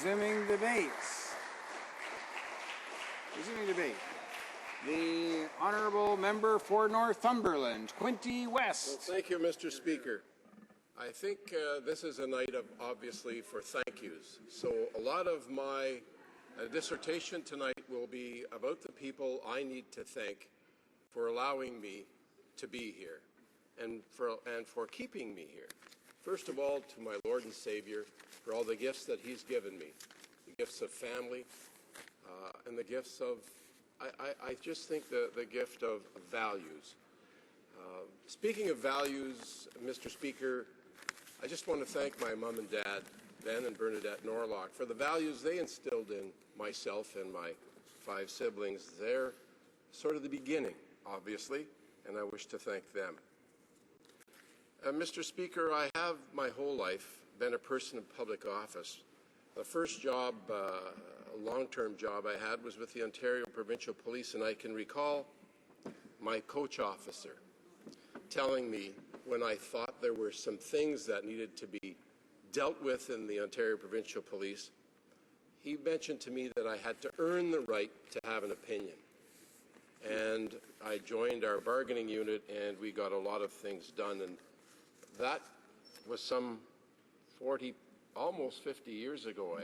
Resuming debates. Resuming debate. The Honourable Member for Northumberland, Quinte West. Well, thank you, Mr. Speaker. I think this is a night of, obviously, for thank yous. So a lot of my dissertation tonight will be about the people I need to thank for allowing me to be here and for keeping me here. First of all, to my Lord and Savior, for all the gifts that He's given me, the gifts of family, and the gifts of, I just think the gift of values. Speaking of values, Mr. Speaker, I just want to thank my mom and dad, Ben and Bernadette Norlock, for the values they instilled in myself and my 5 siblings. They're sort of the beginning, obviously, and I wish to thank them. Mr. Speaker, I have my whole life been a person in public office. The first job, long-term job I had was with the Ontario Provincial Police, and I can recall my coach officer telling me when I thought there were some things that needed to be dealt with in the Ontario Provincial Police, he mentioned to me that I had to earn the right to have an opinion. And I joined our bargaining unit, and we got a lot of things done, and that was some 40, almost 50 years ago,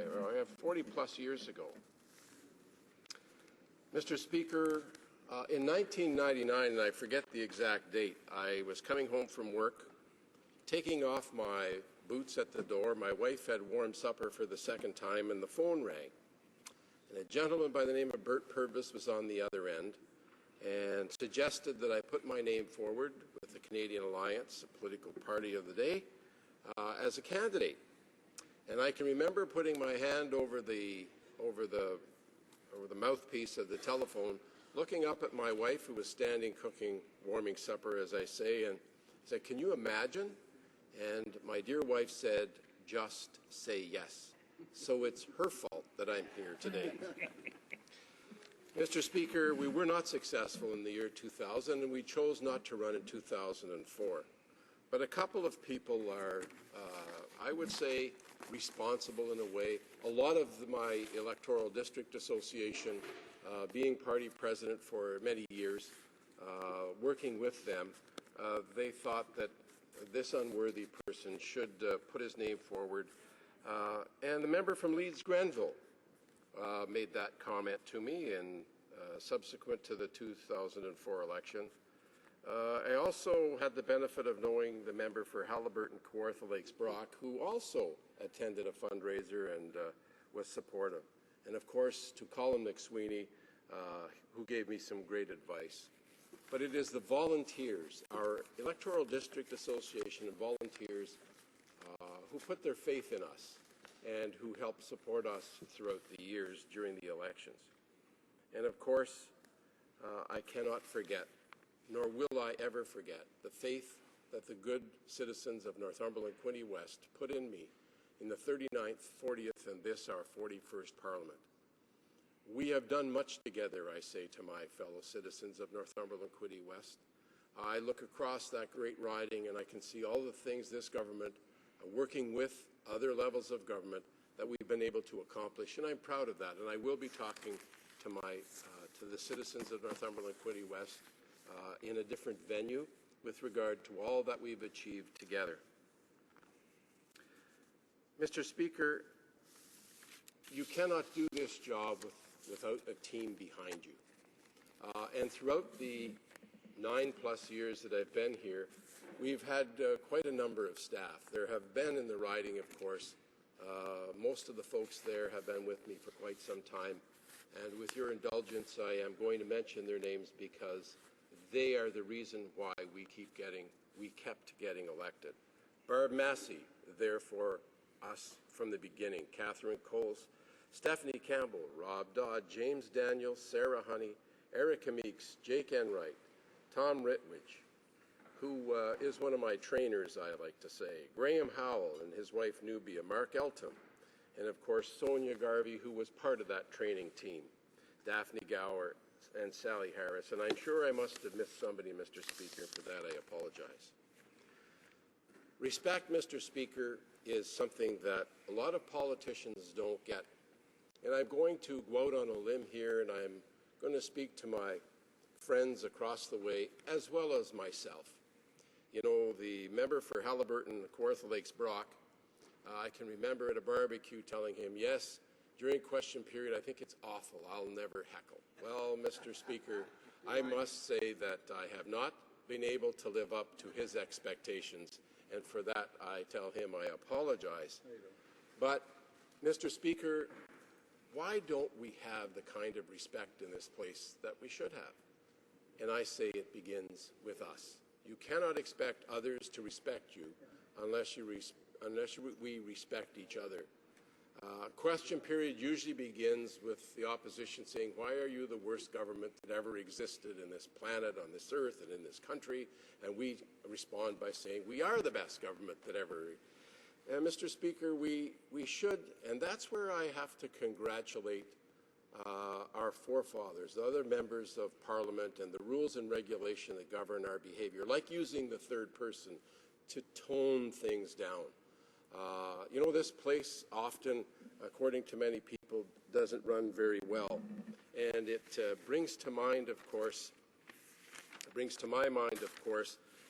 40 plus years ago. Mr. Speaker, in 1999, and I forget the exact date, I was coming home from work, taking off my boots at the door. My wife had warmed supper for the second time, and the phone rang. And a gentleman by the name of Bert Purvis was on the other end and suggested that I put my name forward with the Canadian Alliance, a political party of the day, as a candidate. And I can remember putting my hand over the mouthpiece of the telephone, looking up at my wife, who was standing cooking, warming supper, as I say, and said, "Can you imagine?" And my dear wife said, "Just say yes." So it's her fault that I'm here today. Mr. Speaker, we were not successful in the year 2000, and we chose not to run in 2004. But a couple of people are, I would say, responsible in a way. A lot of my electoral district association, being party president for many years, working with them, they thought that this unworthy person should put his name forward. And the member from Leeds-Grenville made that comment to me and subsequent to the 2004 election. I also had the benefit of knowing the member for Halliburton, Kawartha Lakes Brock, who also attended a fundraiser and was supportive. And of course, to Colin McSweeney, who gave me some great advice. But it is the volunteers, our electoral district association and volunteers, who put their faith in us and who helped support us throughout the years during the elections. And of course, I cannot forget, nor will I ever forget, the faith that the good citizens of Northumberland Quinte West put in me in the 39th, 40th, and this, our 41st Parliament. We have done much together, I say to my fellow citizens of Northumberland Quinte West. I look across that great riding and I can see all the things this government, working with other levels of government, that we've been able to accomplish, and I'm proud of that. And I will be talking to the citizens of Northumberland Quinte West in a different venue with regard to all that we've achieved together. Mr. Speaker, you cannot do this job without a team behind you. And throughout the 9+ years that I've been here, we've had quite a number of staff. There have been in the riding, of course. Most of the folks there have been with me for quite some time. And with your indulgence, I am going to mention their names because they are the reason why we kept getting elected. Barb Massey, there for us from the beginning. Catherine Coles, Stephanie Campbell, Rob Dodd, James Daniel, Sarah Honey, Erica Meeks, Jake Enright, Tom Ritwich, who is one of my trainers, I like to say, Graham Howell and his wife Nubia, Mark Elton, and of course Sonia Garvey, who was part of that training team, Daphne Gower and Sally Harris. And I'm sure I must have missed somebody, Mr. Speaker. For that, I apologize. Respect, Mr. Speaker, is something that a lot of politicians don't get. And I'm going to go out on a limb here, and I'm going to speak to my friends across the way, as well as myself. You know, the member for Haliburton, Kawartha Lakes Brock, I can remember at a barbecue telling him, yes, during question period, I think it's awful, I'll never heckle. Well, Mr. Speaker, I must say that I have not been able to live up to his expectations, and for that I tell him I apologize. But, Mr. Speaker, why don't we have the kind of respect in this place that we should have? And I say it begins with us. You cannot expect others to respect you unless we respect each other. Question period usually begins with the opposition saying, why are you the worst government that ever existed in this planet, on this earth, and in this country? And we respond by saying, we are the best government that ever. And Mr. Speaker, we should, and that's where I have to congratulate our forefathers, the other members of Parliament, and the rules and regulation that govern our behavior, like using the third person to tone things down. You know, this place often, according to many people, doesn't run very well. And it brings to mind, of course,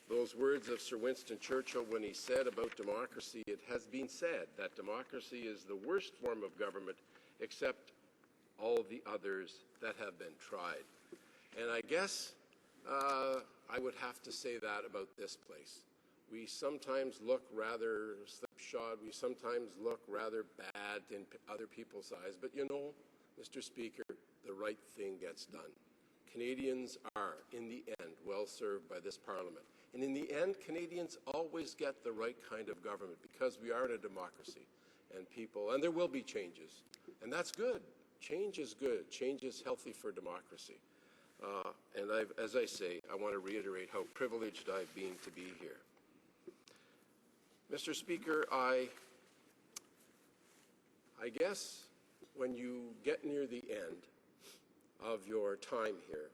those words of Sir Winston Churchill when he said about democracy, it has been said that democracy is the worst form of government except all the others that have been tried. And I guess I would have to say that about this place. We sometimes look rather slipshod, we sometimes look rather bad in other people's eyes, but you know, Mr. Speaker, the right thing gets done. Canadians are, in the end, well served by this Parliament. And in the end, Canadians always get the right kind of government because we are in a democracy and there will be changes. And that's good. Change is good. Change is healthy for democracy. And as I say, I want to reiterate how privileged I've been to be here. Mr. Speaker, I guess when you get near the end of your time here,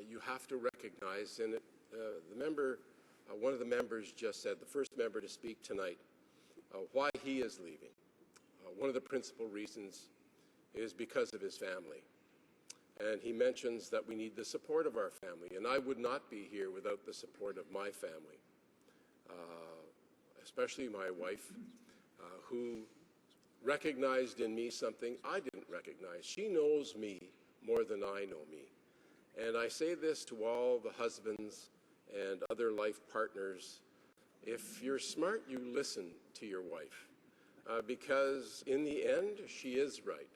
you have to recognize, and one of the members just said, the first member to speak tonight, why he is leaving. One of the principal reasons is because of his family. And he mentions that we need the support of our family, and I would not be here without the support of my family, especially my wife, who recognized in me something I didn't recognize. She knows me more than I know me. And I say this to all the husbands and other life partners. If you're smart, you listen to your wife, because in the end, she is right.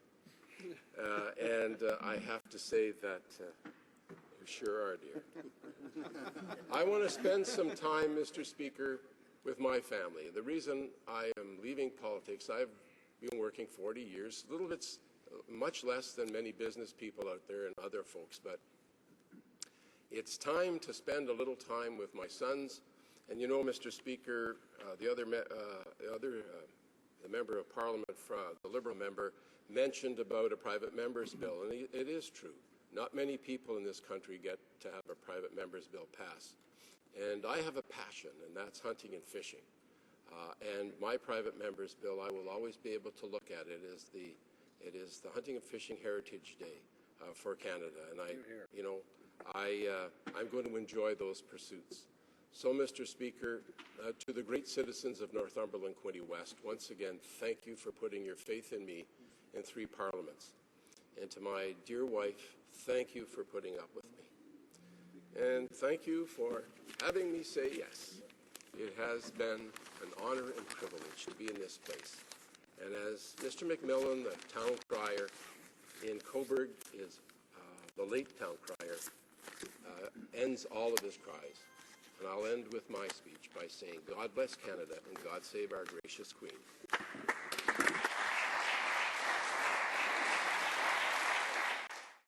And I have to say that you sure are, dear. I want to spend some time, Mr. Speaker, with my family. The reason I am leaving politics, I've been working 40 years, a little bit, much less than many business people out there and other folks, but it's time to spend a little time with my sons. And you know, Mr. Speaker, the member of Parliament, the Liberal member, mentioned about a private member's bill, and it is true. Not many people in this country get to have a private member's bill passed. And I have a passion, and that's hunting and fishing. And my private member's bill, I will always be able to look at it as it is the Hunting and Fishing Heritage Day for Canada, and I'm going to enjoy those pursuits. So, Mr. Speaker, to the great citizens of Northumberland, Quinte West, once again, thank you for putting your faith in me in 3 parliaments. And to my dear wife, thank you for putting up with me. And thank you for having me say yes. It has been an honor and privilege to be in this place. And as Mr. McMillan, the town crier in Coburg, is the late town crier, ends all of his cries. And I'll end with my speech by saying, God bless Canada and God save our gracious Queen.